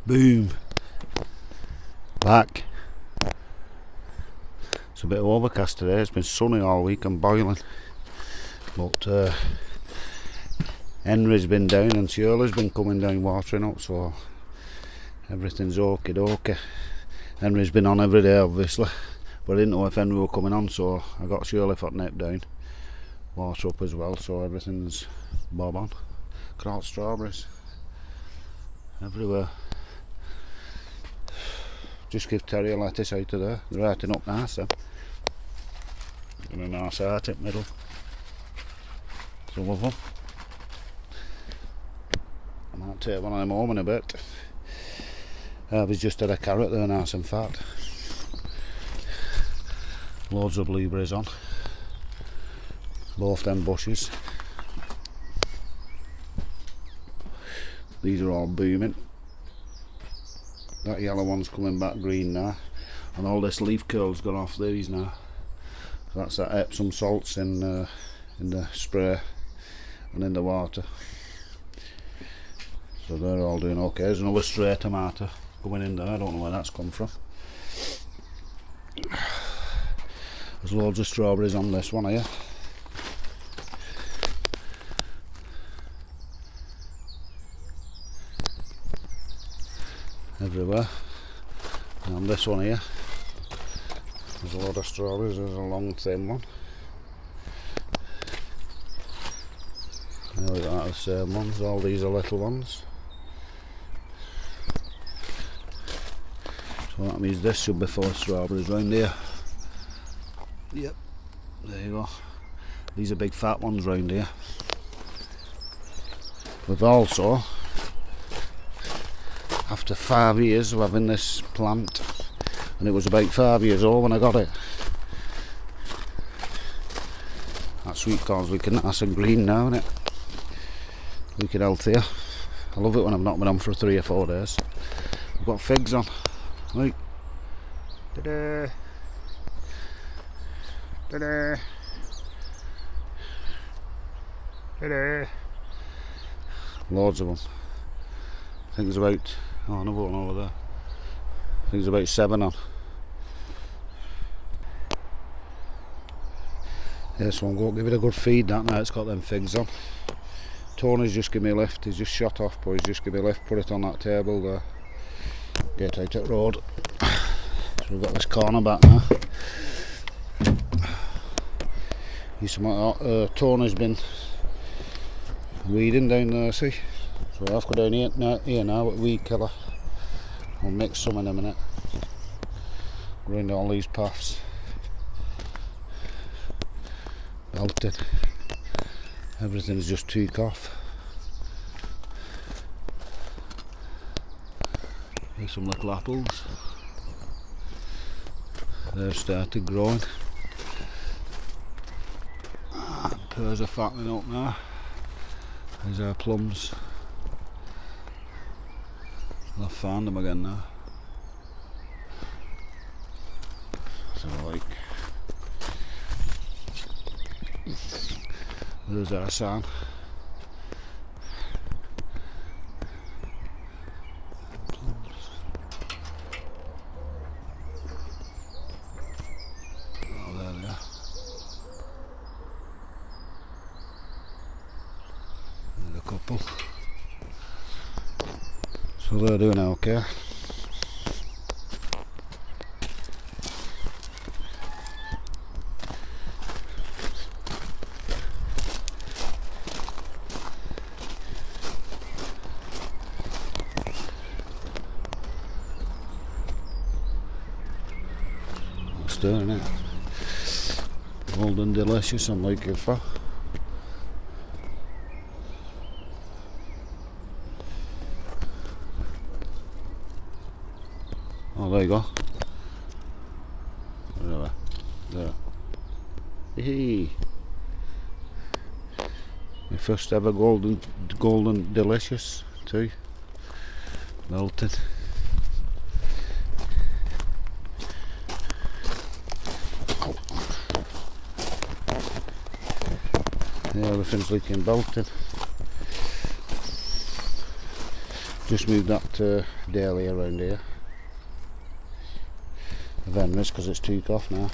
Boom. Back. It's a bit overcast today. It's been sunny all week and boiling. But Henry's been down and Shirley's been coming down watering up, so everything's okie dokie. Henry's been on every day obviously, but I didn't know if Henry were coming on, so I got Shirley for nip down, water up as well, so everything's bob on. Look at all the strawberries everywhere. Just give Terry a lettuce out of there. They're eating up nice then. And a nice heart in the middle. Some of them. I might take one of them home in a bit. He's just had a carrot there, nice and fat. Loads of blueberries on. Both them bushes. These are all booming. That yellow one's coming back green now, and all this leaf curl's gone off these now. So that's that Epsom salts in the spray and in the water. So they're all doing okay. There's another stray tomato coming in there. I don't know where that's come from. There's loads of strawberries on this one here. Everywhere. And on this one here, there's a lot of strawberries. There's a long thin one. Nearly like the same ones. All these are little ones. So that means this should be full of strawberries round here. Yep, there you go. These are big fat ones round here. We've also, after 5 years of having this plant, and it was about 5 years old when I got it. That sweet corn's looking nice and green now, isn't it? Looking healthier. I love it when I've not been on for 3 or 4 days. I've got figs on. Look. Ta-da! Ta-da! Ta-da! Loads of them. I think there's about, oh, another one over there. I think there's about 7 on. This one, go give it a good feed that now, it's got them figs on. Tony's just give me a lift, he's just shot off, but he's just give me a lift, put it on that table there. Get out at road. So we've got this corner back now. Tony's been weeding down there, see? So I've got down here now with weed killer. I'll mix some in a minute. Around all these paths. Belted. Everything's just took off. Here's some little apples. They've started growing. Pears are fattening up now. There's our plums. I've found them again now. So like, there's our sign. Oh, there they are. There's a couple. So they're doing okay. It's doing it. Golden delicious, I'm looking for. Oh, there you go. There. Hey. My first ever golden delicious too. Melted. Oh. Yeah, everything's looking belted. Just moved that daily around here. Of Henry's because it's took off now.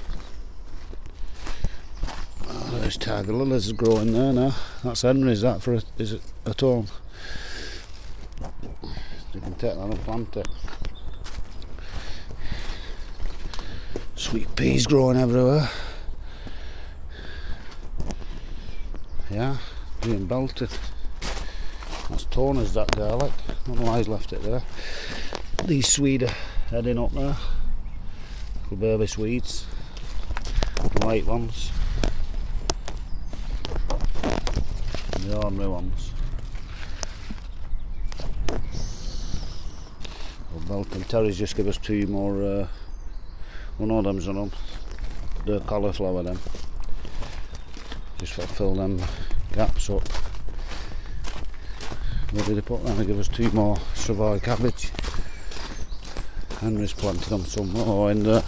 Oh, there's tiger lilies growing there now. That's Henry's, that for is it at home? You can take that and plant it. Sweet peas growing everywhere. Yeah, being belted. That's Tony's, that garlic. I don't know why he's left it there. These Swedes are heading up there. Little baby Swedes. White ones. And the ordinary ones. Well, Belton Terry's just give us 2 more. One of them's on them. The cauliflower them. Just for fill them gaps up. Where did they put them? They give us 2 more Savoy cabbage. Henry's planted them some more in there.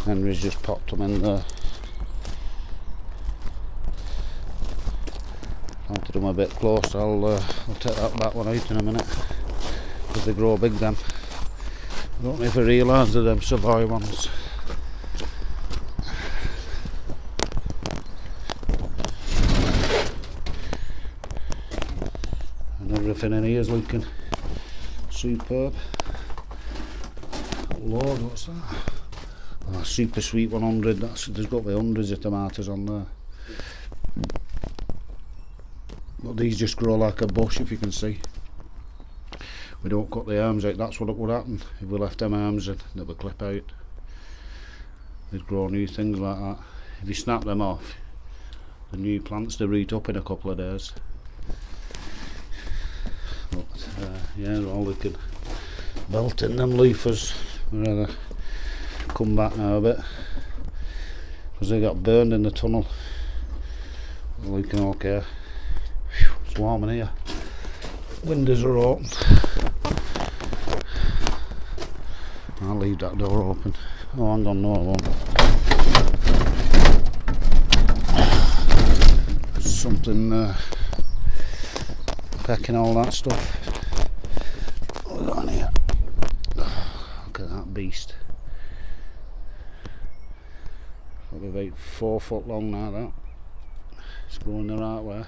Henry's just popped them in there. Planted them a bit close. I'll take that back one out in a minute because they grow big then. I don't know if I realise they're them Savoy ones. And everything in here is looking superb. Lord, what's that? Oh, super sweet 100. There's got to be hundreds of tomatoes on there. But these just grow like a bush, if you can see. We don't cut the arms out. That's what would happen if we left them arms in. They would clip out. They'd grow new things like that. If you snap them off, the new plants they root up in a couple of days. But yeah, they're all looking belting. Them leafers rather come back now a bit because they got burned in the tunnel. They're looking okay. Whew, it's warm in here. Windows are open. I'll leave that door open. Oh, hang on, no I won't. Something pecking all that stuff. What have we got in here? Look at that beast. Probably about 4 foot long now, that. It's growing the right way.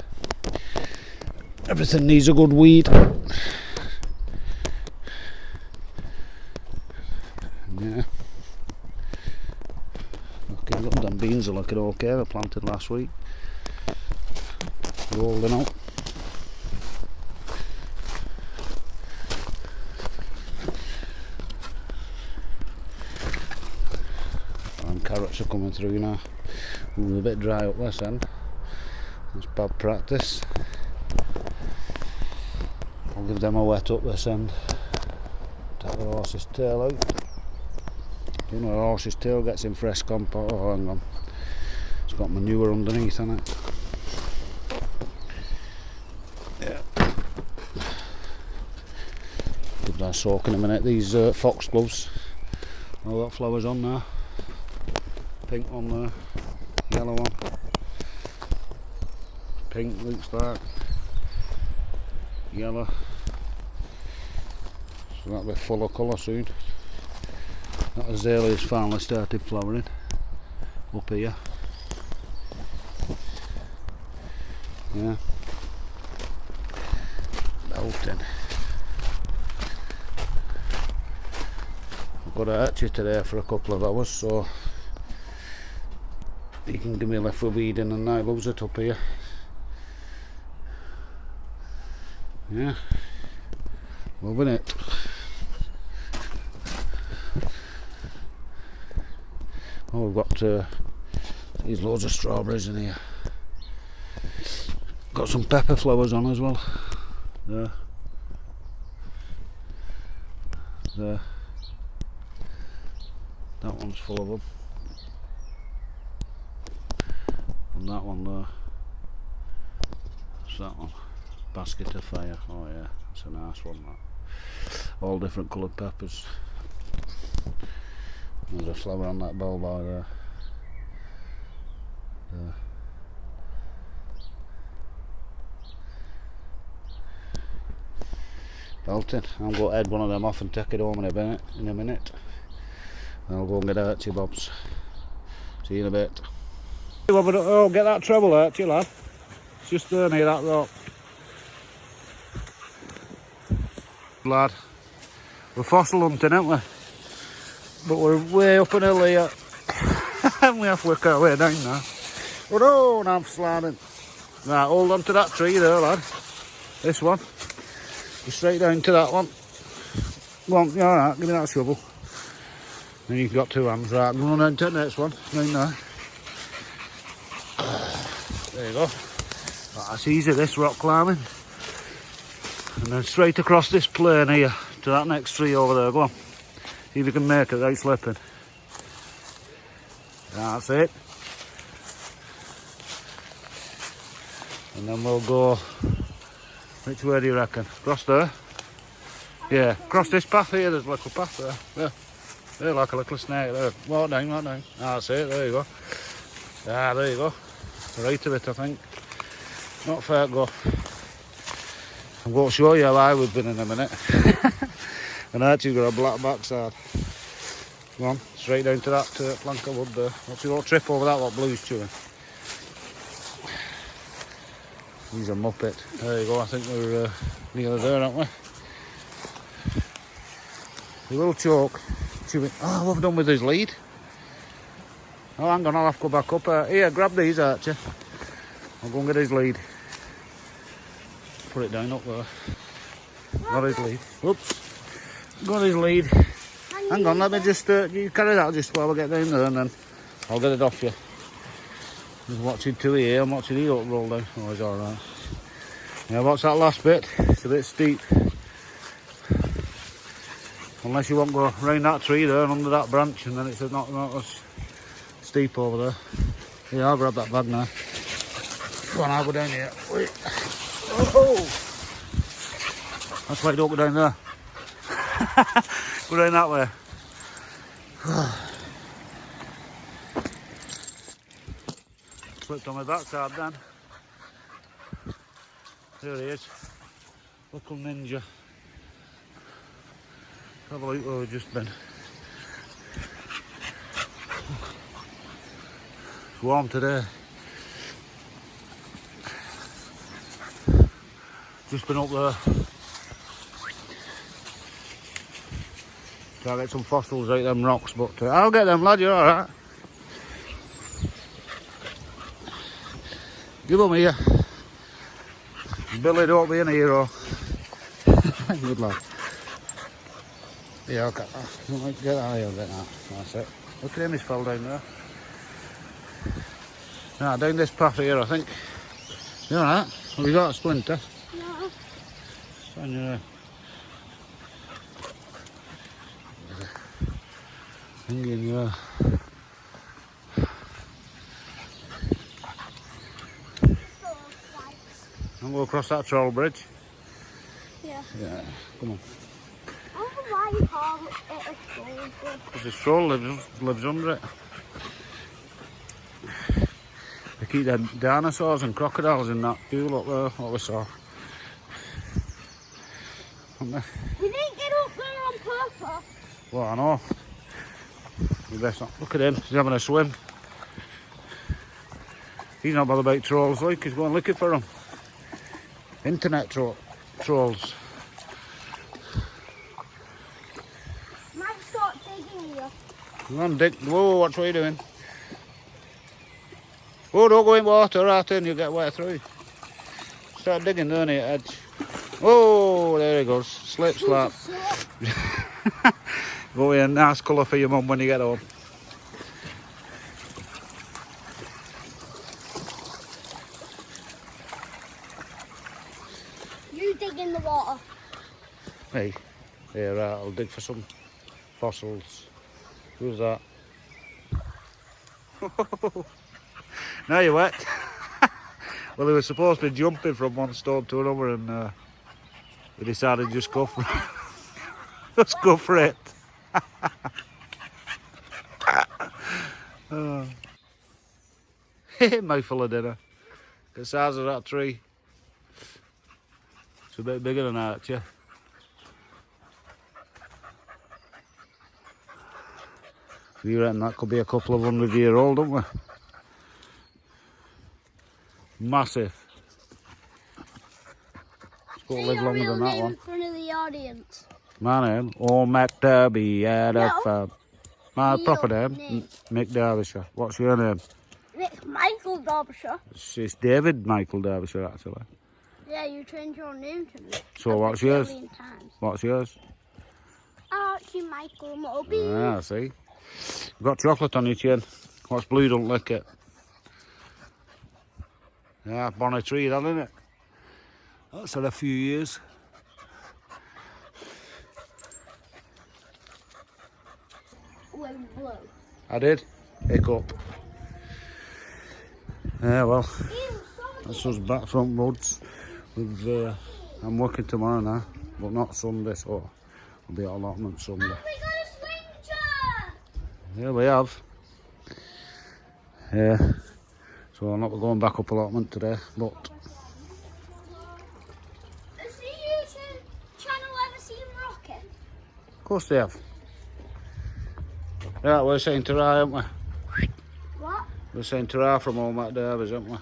Everything needs a good weed. Yeah. Okay, look, them beans are looking okay. They planted last week. They're holding out. And carrots are coming through now. Ooh, a bit dry up this end. That's bad practice. I'll give them a wet up this end. Take the horse's tail out. Don't know, the horse's tail gets in fresh compost. Oh, hang on. It's got manure underneath, hasn't it? Yeah. Give that a soak in a minute. These foxgloves. All got flowers on there. Pink one there. Yellow one. Pink looks like. Yellow. So that'll be full of colour soon. That azalea's finally started flowering up here. Yeah. Belting. I've got to hatch you today for a couple of hours, so you can give me left for weeding and I loves it up here. Yeah. Loving it. Oh, we've got these loads of strawberries in here. Got some pepper flowers on as well. There. There. That one's full of them. And that one there. What's that one? Basket of fire. Oh yeah, that's a nice one, that. All different coloured peppers. There's a flower on that bulb over there. Belting. I'm going to head one of them off and take it home in a minute. And I'll go and get Archie Bob's. See you in a bit. Oh, get that treble out, you lad. It's just there near that rock. Lad, we're fossil hunting, aren't we? But we're way up an hill here. And we have to work our way down now. But oh, now I'm sliding. Right, hold on to that tree there, lad. This one. Go straight down to that one. Go on, you alright, give me that shovel. Then you've got 2 hands, right, I'm going down to the next one. Down there. There you go. Right, that's easy, this rock climbing. And then straight across this plain here to that next tree over there. Go on. See if you can make it without slipping. That's it. And then we'll go. Which way do you reckon? Across there? Yeah, across this path here, there's a little path there. There. There, like a little snake there. Walk down, walk down. That's it, there you go. Ah, there you go. Right of it, I think. Not fair go. I'm going to show you how high we've been in a minute. And Archie's got a black backside. Come on, straight down to that plank of wood there. Watch you don't trip over that what Blue's chewing. He's a muppet. There you go, I think we're nearly there, aren't we? He will choke. Chewing. Oh, what have I done with his lead? Oh, hang on, I'll have to go back up. Here, grab these, Archie. I'll go and get his lead. Put it down up there. Got his lead. Oops. Got his lead. Hang on, let me just, you carry that just while we get down there and then I'll get it off you. Just watching to here, I'm watching you roll down. Oh, he's alright. Yeah, what's that last bit? It's a bit steep. Unless you want to go round that tree there and under that branch and then it's not as steep over there. Yeah, I'll grab that bag now. Come on, I'll go down here. Wait. Oh! That's why you don't go down there. Go down that way. Slipped on my backside then. There he is. Little ninja. Have a look where we've just been. It's warm today. Just been up there. Try to get some fossils out of them rocks, but I'll get them, lad, you're alright. Give them here. Billy, don't be an hero. Good lad. Yeah, okay. Get that here a bit now. That's it. Look at him, he's fell down there. Now, down this path here, I think. You alright? Have you got a splinter? No. It's on your hanging there. I'm going across that troll bridge. Yeah. Yeah, come on. I don't know why you call it a troll bridge. Because this troll lives under it. They keep their dinosaurs and crocodiles in that pool up there, what we saw. We didn't get up there on purpose. Well, I know. You best not. Look at him, he's having a swim. He's not bothered about trolls, like, he's going looking for them. Internet trolls. Might start digging here. Come on, Dick. Whoa, what are you doing? Oh, don't go in water, right in, you'll get wet through. Start digging there near the edge. Oh, there he goes. Slip, slap. Go in, nice colour for your mum when you get home. You dig in the water. Hey, yeah, right, I'll dig for some fossils. Who's that? Now you're wet. Well, he was supposed to be jumping from one stone to another and we decided to just go for it. Let's go for it. Oh. Mouthful of dinner. The size of that tree. It's a bit bigger than that, yeah. You reckon that could be a couple of 100-year-old, don't we? Massive. It's got to live longer than that one. In front of the audience. My name, Old Mac Derby out of my Real proper name, name. Mick Derbyshire. What's your name? It's Michael Derbyshire. It's David Michael Derbyshire, actually. Yeah, you changed your name to me. So what's yours? Times. What's yours? Archie Michael Moby. Ah, see. Got chocolate on your chin. What's blue, don't lick it. Yeah, bonny tree, that, isn't it? That's had a few years. With blue. I did. Hiccup. Yeah, well, that's us back front roads. I'm working tomorrow now, but not Sunday, so I'll be at allotment Sunday. We got a swing chair. Yeah, we have. Yeah. So I'm not going back up allotment today, but Has the YouTube channel ever seen Rocket? of course they have. Yeah, we're saying ta-ra, aren't we? What? We're saying ta-ra from all Matt Davies, aren't we?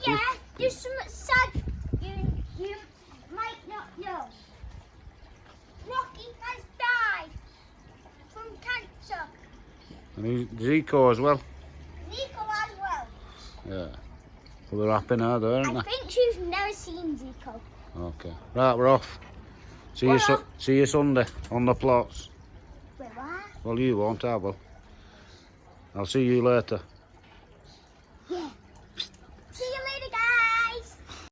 Yeah, there's some sad you might not know. Rocky has died from cancer. And Zico as well. Zico as well. Yeah. Well, they're happy now, though, aren't I they? think she's never seen Zico. Okay. Right, we're off. See We're you. off. See you Sunday on the plots. Wait, what? Well, you won't, I will. I'll see you later.